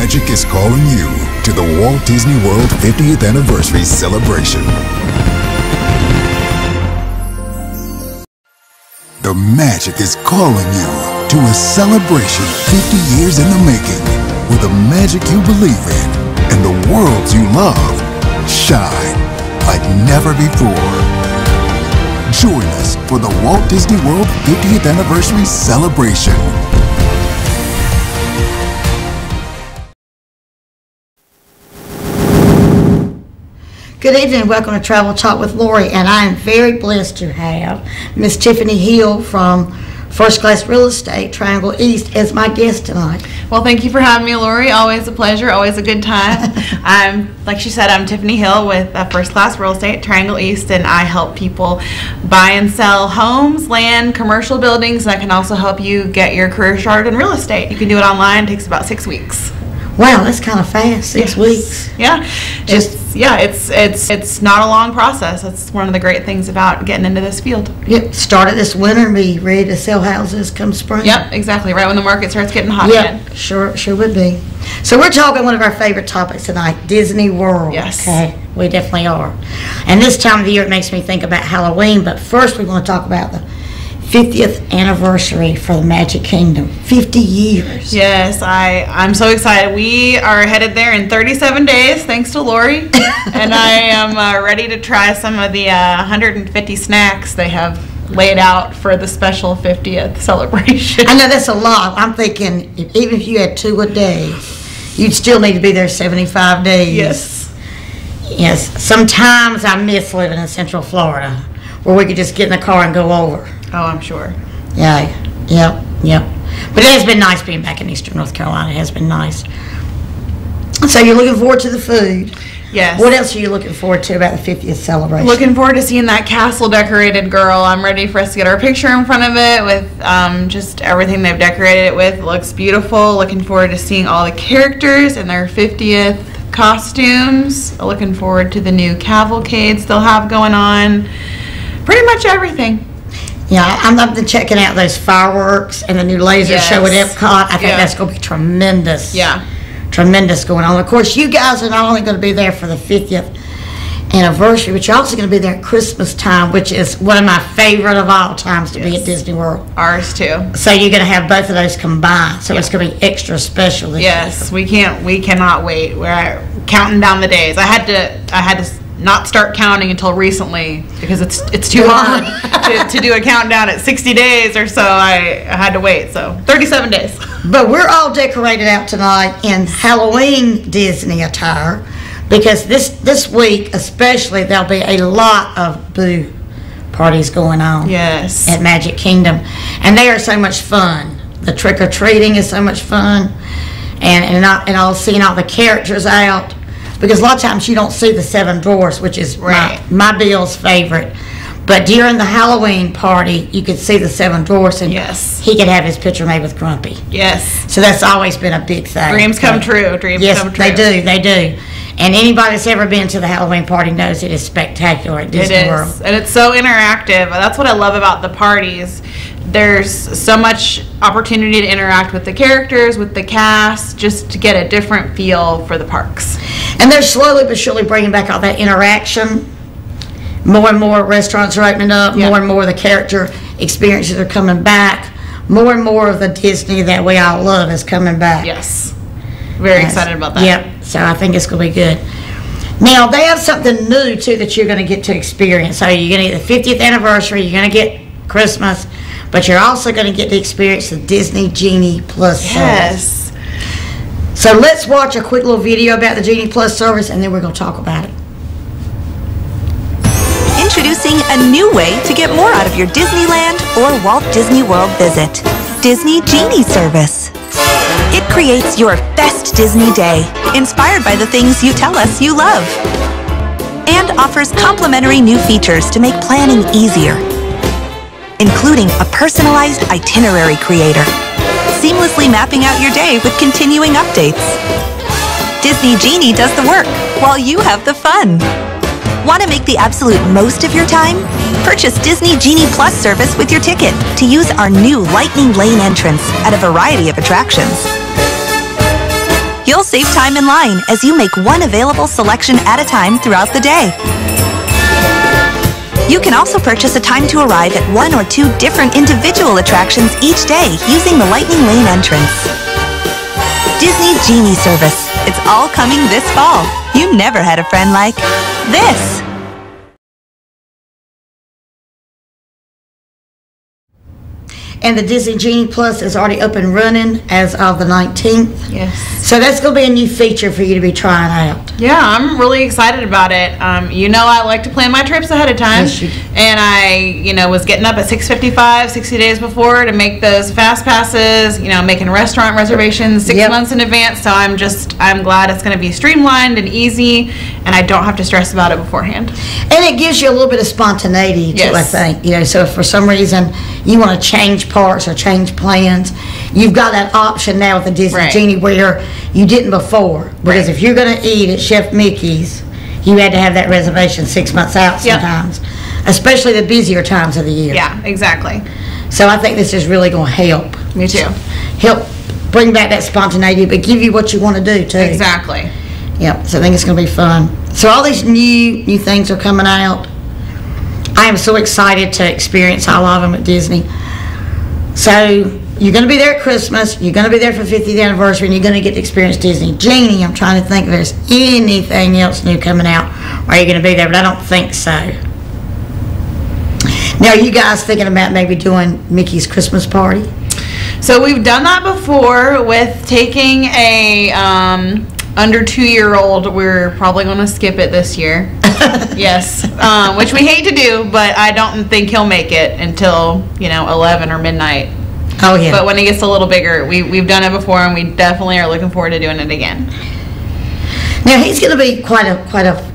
Magic is calling you to the Walt Disney World 50th Anniversary Celebration. The Magic is calling you to a celebration 50 years in the making, with the magic you believe in and the worlds you love shine like never before. Join us for the Walt Disney World 50th Anniversary Celebration. Good evening and welcome to Travel Talk with Lorie, and I am very blessed to have Miss Tiffany Hill from First Class Real Estate, Triangle East, as my guest tonight. Well, thank you for having me, Lorie. Always a pleasure, always a good time. Like she said, I'm Tiffany Hill with First Class Real Estate, Triangle East, and I help people buy and sell homes, land, commercial buildings, and I can also help you get your career started in real estate. You can do it online. It takes about 6 weeks. Wow, that's kind of fast. 6 weeks. Yeah, it's not a long process. That's one of the great things about getting into this field. Yep, started this winter and be ready to sell houses come spring. Yep, exactly. Right when the market starts getting hot yep, again. Sure would be. So we're talking one of our favorite topics tonight, Disney World. Yes. Okay, we definitely are. And this time of the year it makes me think about Halloween, but first we want to talk about the 50th anniversary for the Magic Kingdom. 50 years. Yes, I'm so excited. We are headed there in 37 days, thanks to Lorie. And I am ready to try some of the 150 snacks they have laid out for the special 50th celebration. I know that's a lot. I'm thinking even if you had 2 a day, you'd still need to be there 75 days. Yes. Yes. Sometimes I miss living in Central Florida, where we could just get in the car and go over. Oh, I'm sure. Yeah, yep. But it has been nice being back in Eastern North Carolina. It has been nice. So you're looking forward to the food. Yes. What else are you looking forward to about the 50th celebration? Looking forward to seeing that castle decorated, girl. I'm ready for us to get our picture in front of it with just everything they've decorated it with. It looks beautiful. Looking forward to seeing all the characters in their 50th costumes. Looking forward to the new cavalcades they'll have going on. Pretty much everything. Yeah, I'm up to checking out those fireworks and the new laser show at Epcot. I think that's going to be tremendous. Yeah. Tremendous going on. Of course, you guys are not only going to be there for the 50th anniversary, but you're also going to be there at Christmas time, which is one of my favorite of all times to be at Disney World. Ours too. So you're going to have both of those combined. So it's going to be extra special this year. We cannot wait. We're counting down the days. I had to not start counting until recently because it's too hard to do a countdown at 60 days or so. I had to wait. So 37 days. But we're all decorated out tonight in Halloween Disney attire because this week especially there'll be a lot of boo parties going on. Yes. At Magic Kingdom, and they are so much fun. The trick or treating is so much fun, and I'll seeing all the characters out. Because a lot of times you don't see the 7 dwarfs, which is my Bill's favorite. But during the Halloween party, you could see the 7 dwarfs, and he could have his picture made with Grumpy. Yes. So that's always been a big thing. Dreams come true. Dreams come true. Yes, they do. And anybody that's ever been to the Halloween party knows it is spectacular at Disney World. And it's so interactive. That's what I love about the parties. There's so much opportunity to interact with the characters, with the cast, just to get a different feel for the parks. And they're slowly but surely bringing back all that interaction more and more restaurants are opening up. Yeah. More and more of the character experiences are coming back. More and more of the Disney that we all love is coming back. Yes. Very excited about that. Yep. So I think it's going to be good. Now, they have something new, too, that you're going to get to experience. So you're going to get the 50th anniversary. You're going to get Christmas. But you're also going to get to experience the Disney Genie Plus service. Yes. So let's watch a quick little video about the Genie Plus service, and then we're going to talk about it. Introducing a new way to get more out of your Disneyland or Walt Disney World visit. Disney Genie Service. It creates your best Disney day, inspired by the things you tell us you love. And offers complimentary new features to make planning easier, including a personalized itinerary creator, seamlessly mapping out your day with continuing updates. Disney Genie does the work while you have the fun. Want to make the absolute most of your time? Purchase Disney Genie Plus service with your ticket to use our new Lightning Lane entrance at a variety of attractions. You'll save time in line as you make one available selection at a time throughout the day. You can also purchase a time to arrive at 1 or 2 different individual attractions each day using the Lightning Lane entrance. Disney Genie Service. It's all coming this fall. You never had a friend like this. And the Disney Genie Plus is already up and running as of the 19th. Yes. So that's going to be a new feature for you to be trying out. Yeah, I'm really excited about it. You know, I like to plan my trips ahead of time. Yes, you do. And I, was getting up at 6:55, 60 days before to make those fast passes, making restaurant reservations 6 months in advance. So I'm glad it's going to be streamlined and easy, and I don't have to stress about it beforehand. And it gives you a little bit of spontaneity, too, Yes. I think. So if for some reason you want to change parks or change plans, you've got that option now with the Disney Right. Genie where you didn't before. Because if you're going to eat at Chef Mickey's, you had to have that reservation 6 months out Yep. sometimes, especially the busier times of the year. Yeah, exactly. So I think this is really going to help. Me too. Help bring back that spontaneity, but give you what you want to do, too. Exactly. Yep, so I think it's going to be fun. So all these new things are coming out. I am so excited to experience all of them at Disney. So you're going to be there at Christmas, you're going to be there for 50th anniversary, and you're going to get to experience Disney Genie. I'm trying to think if there's anything else new coming out while you're going to be there, but I don't think so. Now, are you guys thinking about maybe doing Mickey's Christmas party? So we've done that before with taking a under 2-year-old. We're probably going to skip it this year. Yes, which we hate to do, but I don't think he'll make it until 11 or midnight. Oh, yeah. But when he gets a little bigger, we've done it before, and we definitely are looking forward to doing it again. Now, he's going to be quite a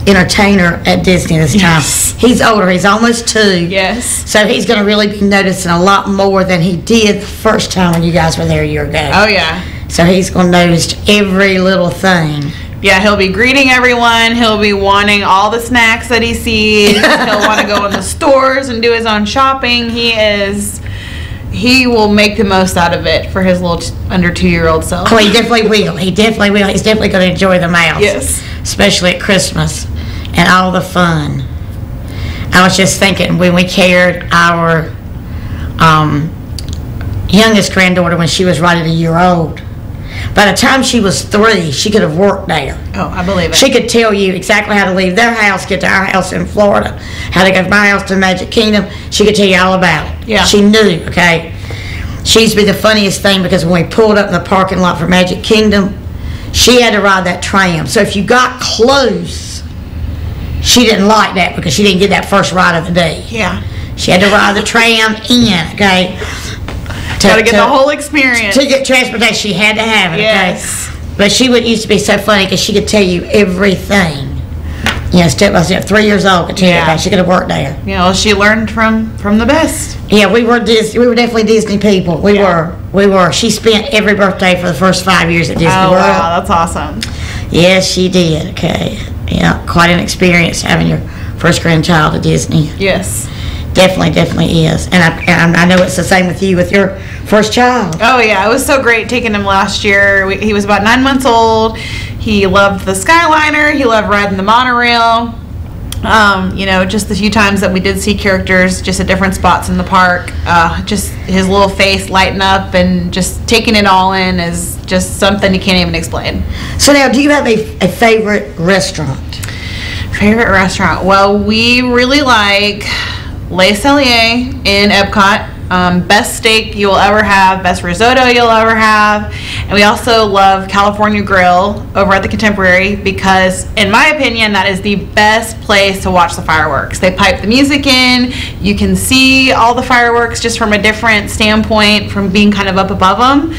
entertainer at Disney this time. Yes. He's older. He's almost 2. Yes. So he's going to really be noticing a lot more than he did the first time when you guys were there a year ago. Oh, yeah. So he's going to notice every little thing. Yeah, he'll be greeting everyone. He'll be wanting all the snacks that he sees. He'll want to go in the stores and do his own shopping. He will make the most out of it for his little under 2-year-old self. Oh, he definitely will. He definitely will. He's definitely going to enjoy the mouse. Yes. Especially at Christmas and all the fun. I was just thinking when we carried our youngest granddaughter when she was right at a year old. By the time she was 3, she could have worked there. Oh, I believe it. She could tell you exactly how to leave their house, get to our house in Florida, how to go from my house to Magic Kingdom. She could tell you all about it. Yeah. She knew, okay? She used to be the funniest thing because when we pulled up in the parking lot for Magic Kingdom, she had to ride that tram. So if you got close, she didn't like that because she didn't get that first ride of the day. Yeah. She had to ride the tram in, okay? Got to get the whole experience. To get transportation, she had to have it, Yes. okay? But she used to be so funny because she could tell you everything. Step by step. 3 years old could tell you everything. She could have worked there. Well, she learned from the best. Yeah, we were definitely Disney people. We were. She spent every birthday for the first 5 years at Disney World. Wow, that's awesome. Yes, she did. Okay. Yeah, quite an experience having your first grandchild at Disney. Yes. Definitely is. And I know it's the same with you with your first child. Oh, yeah. It was so great taking him last year. He was about 9 months old. He loved the Skyliner. He loved riding the monorail. You know, just the few times that we did see characters just at different spots in the park, just his little face lighting up and just taking it all in is just something you can't even explain. So now, do you have a favorite restaurant? Favorite restaurant? Well, we really like Le Cellier in Epcot. Best steak you will ever have, best risotto you'll ever have. And we also love California Grill over at the Contemporary because, in my opinion, that is the best place to watch the fireworks. They pipe the music in. You can see all the fireworks just from a different standpoint from being kind of up above them.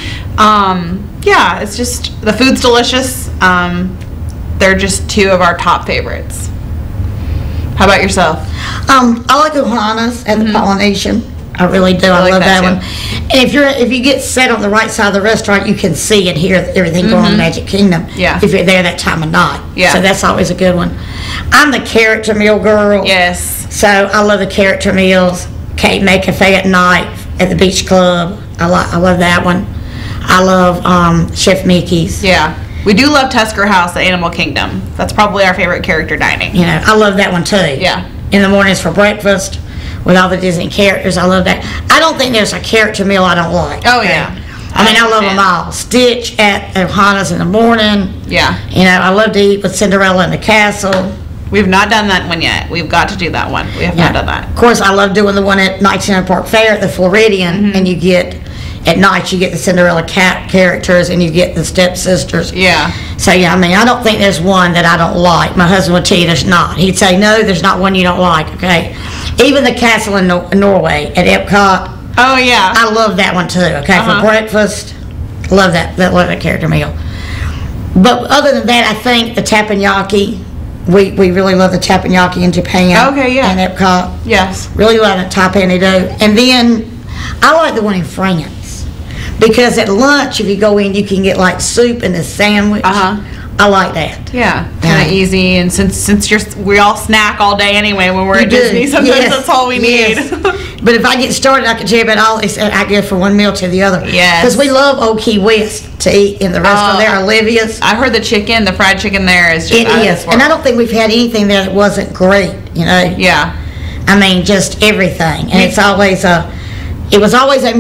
Yeah, it's just, the food's delicious. They're just two of our top favorites. How about yourself? I like Ohana's at the Polynesian. I really do. I like love that that one. And if you get set on the right side of the restaurant, you can see and hear everything going on in Magic Kingdom. Yeah. If you're there that time of night. Yeah. So that's always a good one. I'm the character meal girl. Yes. So I love the character meals. Cape May Cafe at night at the Beach Club. I love that one. I love Chef Mickey's. Yeah. We do love Tusker House at Animal Kingdom. That's probably our favorite character dining. You know, I love that one too. Yeah. In the mornings for breakfast with all the Disney characters. I love that. I don't think there's a character meal I don't like. Oh, yeah. I mean, I love them all. Stitch at Ohana's in the morning. Yeah. You know, I love to eat with Cinderella in the castle. We've not done that one yet. We've got to do that one. We have not done that. Of course, I love doing the one at Nightingale Park Fair at the Floridian, and you get, at night, you get the Cinderella cat characters, and you get the stepsisters. Yeah. So, yeah, I mean, I don't think there's one that I don't like. My husband would tell you there's not. He'd say, no, there's not one you don't like, okay? Even the castle in Norway at Epcot. Oh, yeah. I love that one, too, okay? For breakfast, love that character meal. But other than that, I think the teppanyaki, we really love the teppanyaki in Japan. Okay, yeah. And Epcot. Yes. Really love it, Taipei do. And then, I like the one in France. Because at lunch, if you go in, you can get like soup and a sandwich. I like that. Yeah, kind of easy. And since we all snack all day anyway when we're at Disney, sometimes that's all we need. But if I get started, I can tell you about all this. I go from one meal to the other. Yes. Because we love Old Key West to eat in the restaurant there, Olivia's. I heard the fried chicken there is just It is. And I don't think we've had anything there that wasn't great, you know. Yeah. I mean, just everything. And it's always it was always a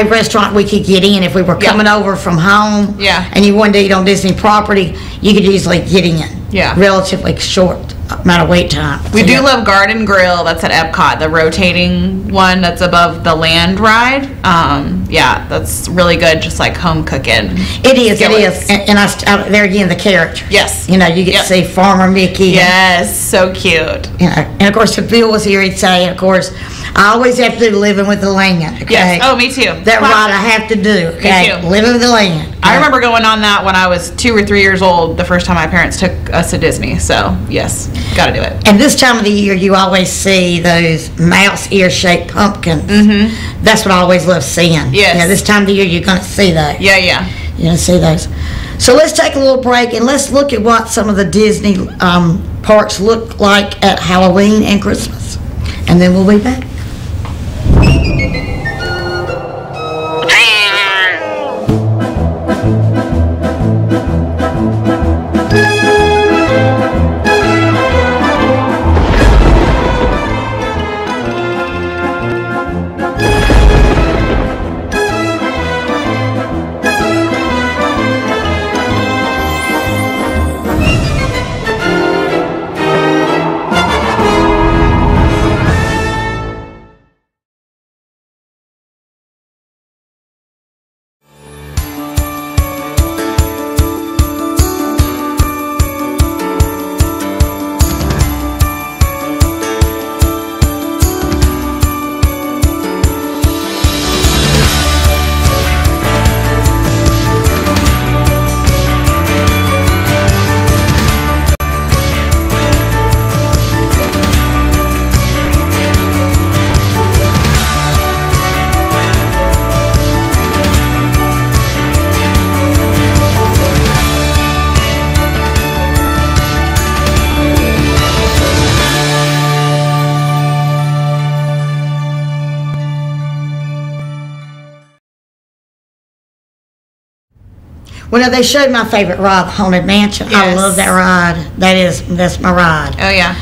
restaurant we could get in if we were coming over from home. Yeah. And you wanted to eat on Disney property, you could easily get in. Yeah. Relatively short amount of wait time. We do love Garden Grill. That's at Epcot, the rotating one that's above the land ride. Yeah, that's really good, just like home cooking. It is. And there again, the character. Yes. You know, you get to see Farmer Mickey. Yes, so cute. You know, and of course, if Bill was here, he'd say, and of course, I always have to do Living with the Land. Okay? Yes. Oh, me too. That ride I have to do. Okay. Me too. Living with the Land. Okay? I remember going on that when I was 2 or 3 years old, the first time my parents took us to Disney. So, yes, got to do it. And this time of the year, you always see those mouse ear-shaped pumpkins. That's what I always love seeing. Yes. Yeah, this time of the year, you're going to see those. Yeah, yeah. You're going to see those. So let's take a little break and let's look at what some of the Disney parks look like at Halloween and Christmas. And then we'll be back. Well, now they showed my favorite ride, the Haunted Mansion. Yes. I love that ride. That's my ride. Oh, yeah.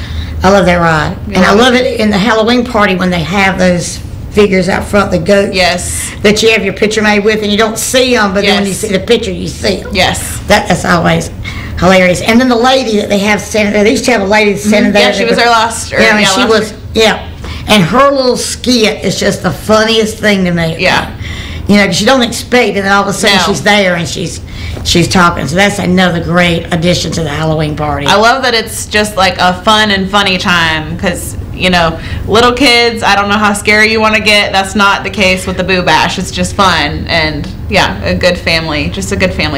I love that ride. And I love it in the Halloween party when they have those figures out front, the goats. Yes. That you have your picture made with, and you don't see them, but then when you see the picture, you see them. Yes. That's always hilarious. And then the lady that they have standing there, they used to have a lady standing there. Yeah, she was our last. And her little skit is just the funniest thing to me. Yeah. Because you don't expect it, and all of a sudden she's there and she's talking. So that's another great addition to the Halloween party. I love that it's just like a fun and funny time because, little kids, I don't know how scary you want to get. That's not the case with the Boo Bash. It's just fun and, a good family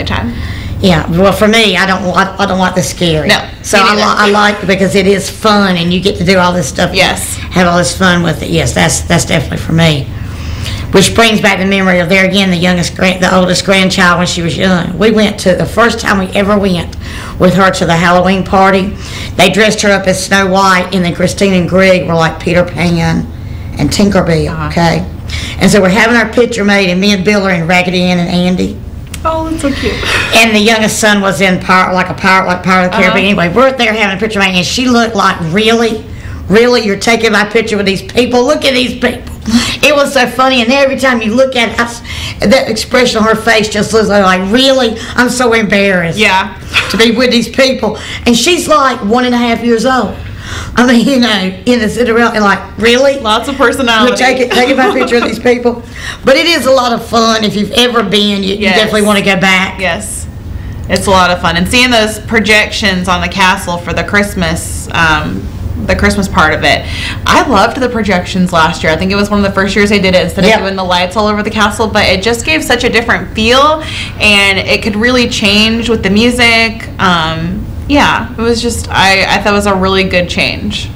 time. Yeah, well, for me, I don't like the scary. No, so I like it because it is fun and you get to do all this stuff. Yes. Have all this fun with it. Yes, that's definitely for me. Which brings back the memory of there again, the oldest grandchild when she was young. We went to the first time we ever went with her to the Halloween party. They dressed her up as Snow White, and then Christine and Greg were like Peter Pan and Tinkerbell. Okay, and so we're having our picture made, and me and Bill are in Raggedy Ann and Andy. Oh, that's so cute. And the youngest son was in Pirate of the Caribbean. Anyway, we're there having a picture made, and she looked like, really, you're taking my picture with these people? Look at these people. It was so funny, and every time you look at us, that expression on her face just looks like, really? I'm so embarrassed. Yeah. To be with these people. And she's like 1.5 years old. I mean, sit around and like, really? Lots of personality. Taking my picture of these people. But it is a lot of fun. If you've ever been, you definitely want to go back. Yes. It's a lot of fun. And seeing those projections on the castle for the Christmas part of it. I loved the projections last year. I think it was one of the first years they did it instead of doing the lights all over the castle, but it just gave such a different feel, and it could really change with the music. It was just, I thought it was a really good change.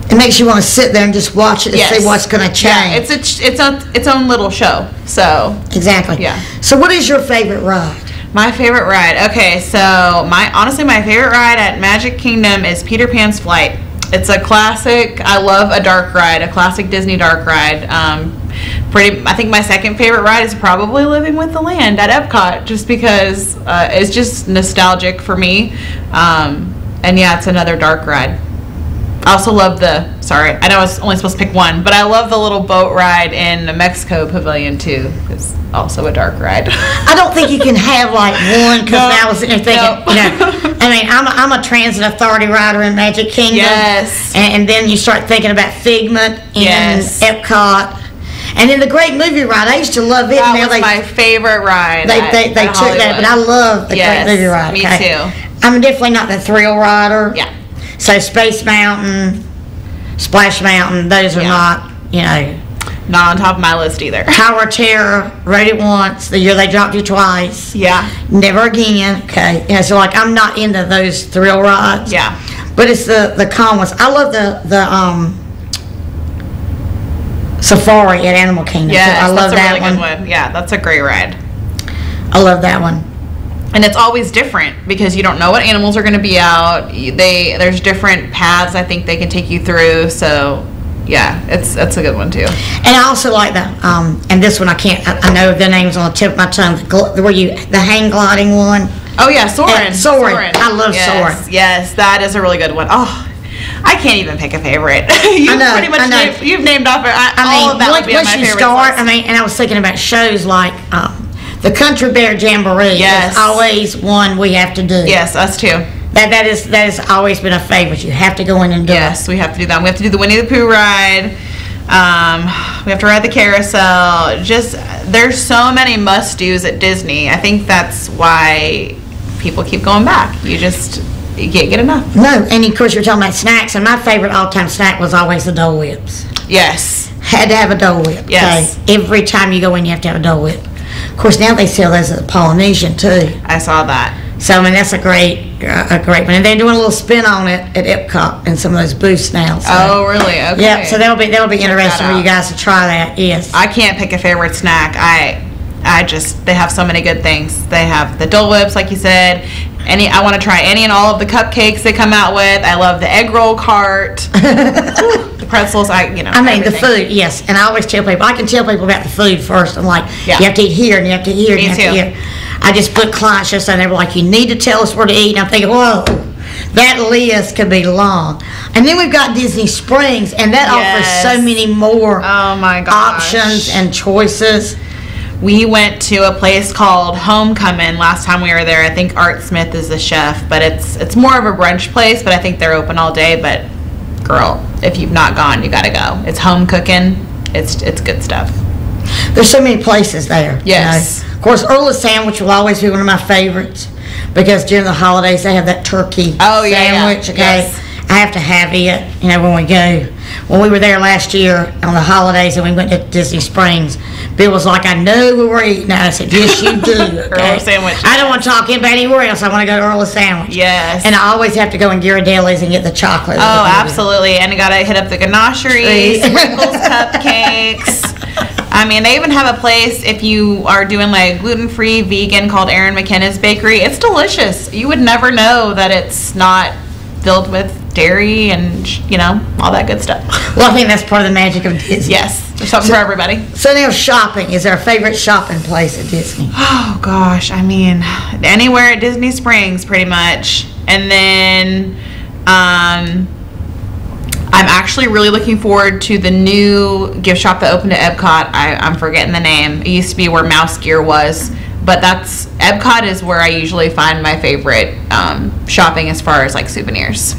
It makes you want to sit there and just watch it and see what's going to change. Yeah, its own little show. So exactly. Yeah. So what is your favorite ride? My favorite ride. Okay, so my favorite ride at Magic Kingdom is Peter Pan's Flight. It's a classic. I love a dark ride, a classic Disney dark ride. I think my second favorite ride is probably Living with the Land at Epcot, just because it's just nostalgic for me. It's another dark ride. I also love I know I was only supposed to pick one, but I love the little boat ride in the Mexico Pavilion too. It's also a dark ride. I don't think you can have like one, because I was sitting there thinking, I mean, I'm a transit authority rider in Magic Kingdom. Yes. And then you start thinking about Figment in Epcot. And then the Great Movie Ride, I used to love it. That was my favorite ride. They took that, but I love the Great Movie Ride. Me too. I'm definitely not the thrill rider. Yeah. So Space Mountain, Splash Mountain, those are not, not on top of my list either. Tower of Terror, rode it once, the year they dropped you twice. Yeah. Never again. Okay. So like I'm not into those thrill rides. Yeah. But it's the calm ones. I love the Safari at Animal Kingdom. Yeah, I love that's a that really good one. Yeah, that's a great ride. I love that one. And it's always different because you don't know what animals are going to be out. There's different paths I think they can take you through. So yeah, that's a good one too. And I also like the and this one I know the name's on the tip of my tongue. The hang gliding one. Oh yeah, Soarin'. I love Soarin'. Yes, that is a really good one. Oh, I can't even pick a favorite. You've named off all of that would be my favorite. And I was thinking about shows like the Country Bear Jamboree. Yes, is always one we have to do. Yes, us too. That has always been a favorite. You have to go in and do it. Yes, we have to do that. We have to do the Winnie the Pooh ride. We have to ride the carousel. There's so many must-dos at Disney. I think that's why people keep going back. You can't get enough. No, and of course you're talking about snacks, and my favorite all-time snack was always the Dole Whips. Yes. Had to have a Dole Whip. Yes. Okay? Every time you go in, you have to have a Dole Whip. Of course, now they sell those at the Polynesian, too. I saw that. So, I mean, that's a great one. And they're doing a little spin on it at Epcot and some of those booths now. So. Oh, really? Okay. Yeah, so that'll be interesting for you guys to try that, yes. I can't pick a favorite snack. They have so many good things. They have the Dole Whips, like you said. I want to try any and all of the cupcakes they come out with. I love the egg roll cart. The pretzels, the food, yes. And I always tell people, I can tell people about the food first. I'm like, you have to eat here, and you have to eat here, and you have to eat here. I just put clients just on there, like, you need to tell us where to eat. And I'm thinking, whoa, That list could be long. And then we've got Disney Springs, and that offers so many more oh my gosh. options and choices. We went to a place called Homecoming last time we were there. I think Art Smith is the chef, but it's more of a brunch place, but I think they're open all day. But girl, if you've not gone, you gotta go. It's home cooking. It's good stuff. There's so many places there. Yes. You know? Of course, Earl's Sandwich will always be one of my favorites because during the holidays they have that turkey sandwich. Okay, yes. I have to have it. You know, when we go. When we were there last year on the holidays and we went to Disney Springs, Bill was like, "I know we were eating." I said, "Yes, you do." Okay? Earl's Sandwich. I don't want to talk about anywhere else. I want to go to Earl's Sandwich. Yes. And I always have to go in Ghirardelli's and get the chocolate. Oh, absolutely. And you gotta hit up the ganachery, sprinkles, cupcakes. I mean, they even have a place if you are doing like gluten-free vegan called Erin McKenna's Bakery. It's delicious. You would never know that it's not filled with dairy and, you know, all that good stuff. Well, I think that's part of the magic of Disney. Yes, there's something for everybody. So now shopping. Is there a favorite shopping place at Disney? Oh, gosh. I mean, anywhere at Disney Springs, pretty much. And then I'm actually really looking forward to the new gift shop that opened at Epcot. I'm forgetting the name. It used to be where Mouse Gear was. But Epcot is where I usually find my favorite shopping as far as like souvenirs.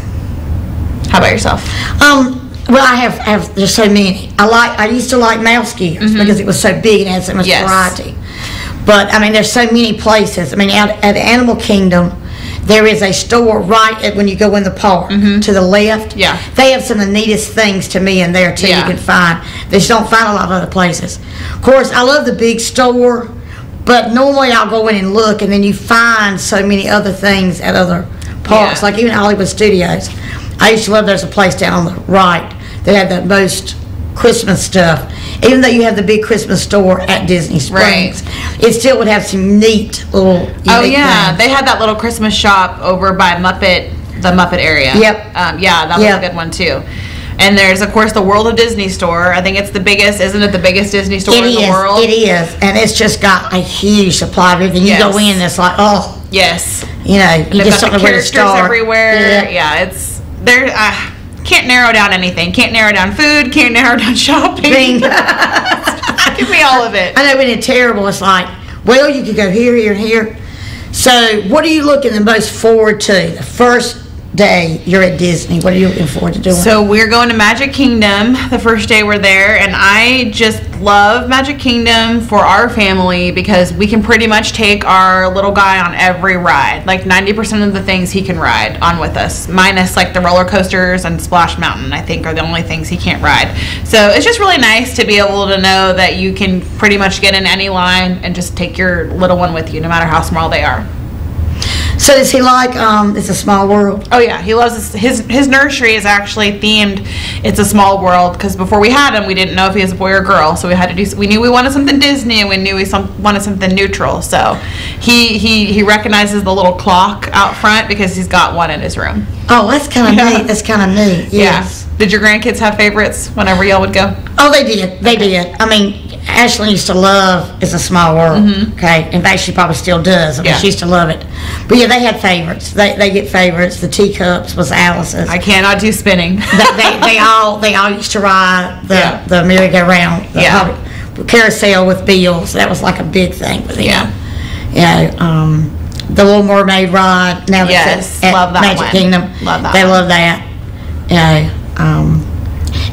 How about yourself? Well, I have there's so many. I used to like Mouse Gears because it was so big and had so much variety. But I mean, there's so many places. I mean, at Animal Kingdom, there is a store right when you go in the park to the left. Yeah. They have some of the neatest things to me in there too. Yeah. You can find. They just don't find a lot of other places. Of course, I love the big store, but normally I'll go in and look, and then you find so many other things at other parks, like even Hollywood Studios. I used to love. There's a place down on the right that had the most Christmas stuff. Even though you have the big Christmas store at Disney Springs, it still would have some neat little unique things. They had that little Christmas shop over by the Muppet area. Yep. That was a good one too. And there's, of course, the World of Disney store. I think it's the biggest, isn't it the biggest Disney store in the world? It is. And it's just got a huge supply of everything. You go in and it's like, oh. Yes. You know, you just don't know where to start. Everywhere. Yeah, it's, there, can't narrow down anything. Can't narrow down food. Can't narrow down shopping. Give me all of it. I know when it's terrible, it's like, well, you could go here, here, and here. So what are you looking the most forward to? The first day you're at Disney, what are you looking forward to doing? So we're going to Magic Kingdom the first day we're there, and I just love Magic Kingdom for our family because we can pretty much take our little guy on every ride. Like 90% of the things he can ride on with us, minus like the roller coasters and Splash Mountain, I think are the only things he can't ride. So it's just really nice to be able to know that you can pretty much get in any line and just take your little one with you, no matter how small they are. So does he like It's a Small World? Oh yeah, he loves his nursery is actually themed It's a Small World because before we had him we didn't know if he was a boy or girl, so we knew we wanted something Disney and we knew we wanted something neutral. So he recognizes the little clock out front because he's got one in his room. Oh, that's kind of neat. That's kind of neat. Yes. Yeah. Did your grandkids have favorites whenever y'all would go? Oh, they did. They did. I mean, Ashley used to love It's a Small World. Okay, in fact, she probably still does. I mean, she used to love it. But yeah, they had favorites. They get favorites. The teacups was Alice's. I cannot do spinning. they all used to ride the merry-go-round, the carousel with Bill's. That was like a big thing for them. Yeah. You know, the Little Mermaid ride. Now that's at love that Magic one. Kingdom. Love that. They love that. You know.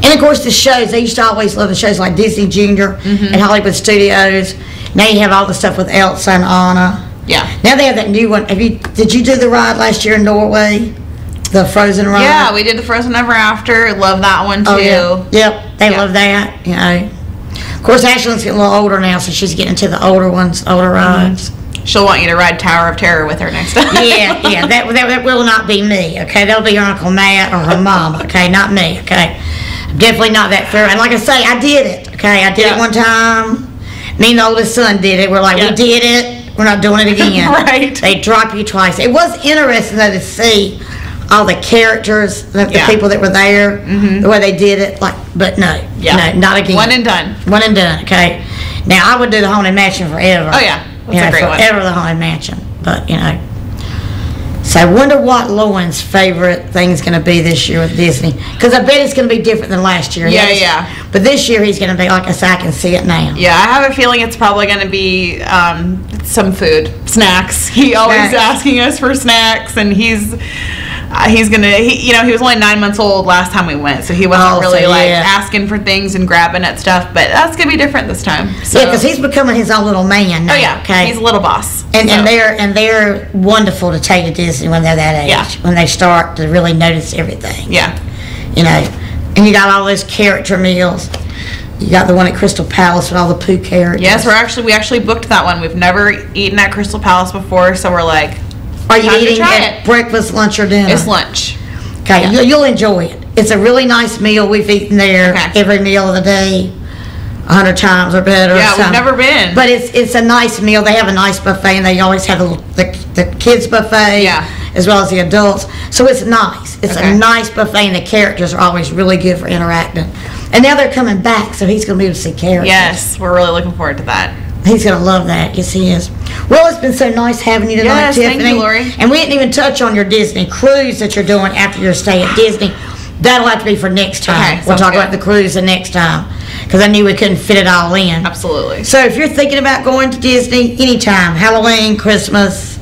And of course the shows, they used to always love the shows like Disney Junior and Hollywood Studios. Now you have all the stuff with Elsa and Anna. Yeah. Now they have that new one. Did you do the ride last year in Norway? The Frozen ride? Yeah, we did the Frozen Ever After. Love that one too. Oh, yeah. Yep, they love that. You know. Of course Ashlyn's getting a little older now, so she's getting into the older rides. She'll want you to ride Tower of Terror with her next time. yeah. That will not be me, okay? That'll be her Uncle Matt or her mom, okay? Not me, okay? I'm definitely not that thorough. And like I say, I did it, okay? I did it one time. Me and the oldest son did it. We're like, we did it. We're not doing it again. Right. They drop you twice. It was interesting, though, to see all the characters, the people that were there, the way they did it. But no, not again. One and done. One and done, okay? Now, I would do the Haunted Mansion forever. Oh, yeah. That's a great one. Forever the Haunted Mansion. But, you know. So So I wonder what Lauren's favorite thing's going to be this year with Disney. Because I bet it's going to be different than last year. Yeah, yeah. But this year he's going to be, like I said, I can see it now. Yeah, I have a feeling it's probably going to be some food, snacks. He always asking us for snacks, and he's gonna. He was only 9 months old last time we went, so he wasn't really asking for things and grabbing at stuff. But that's gonna be different this time. So. Yeah, because he's becoming his own little man now. Oh yeah, okay, he's a little boss. And they're wonderful to take to Disney when they're that age. Yeah. When they start to really notice everything. Yeah. And you got all those character meals. You got the one at Crystal Palace with all the Pooh characters. Yes, we actually booked that one. We've never eaten at Crystal Palace before, so we're like, are you eating at breakfast, lunch, or dinner? It's lunch. Okay, yeah. You'll enjoy it. It's a really nice meal. We've eaten there every meal of the day 100 times or better. Yeah, we've never been. But it's a nice meal. They have a nice buffet, and they always have the kids buffet as well as the adults. So it's nice. It's a nice buffet, and the characters are always really good for interacting. And now they're coming back, so he's going to be able to see characters. Yes, we're really looking forward to that. He's going to love that. Yes, he is. Well, it's been so nice having you tonight, Tiffany. Thank you, Lorie. And we didn't even touch on your Disney cruise that you're doing after your stay at Disney. That'll have to be for next time. We'll talk about the cruise the next time, because I knew we couldn't fit it all in. Absolutely. So if you're thinking about going to Disney anytime, Halloween, Christmas,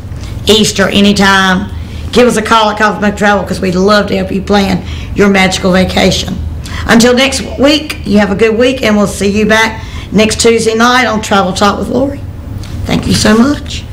Easter, anytime, give us a call at Coffee Travel, because we'd love to help you plan your magical vacation. Until next week, you have a good week, and we'll see you back next Tuesday night on Travel Talk with Lorie. Thank you so much.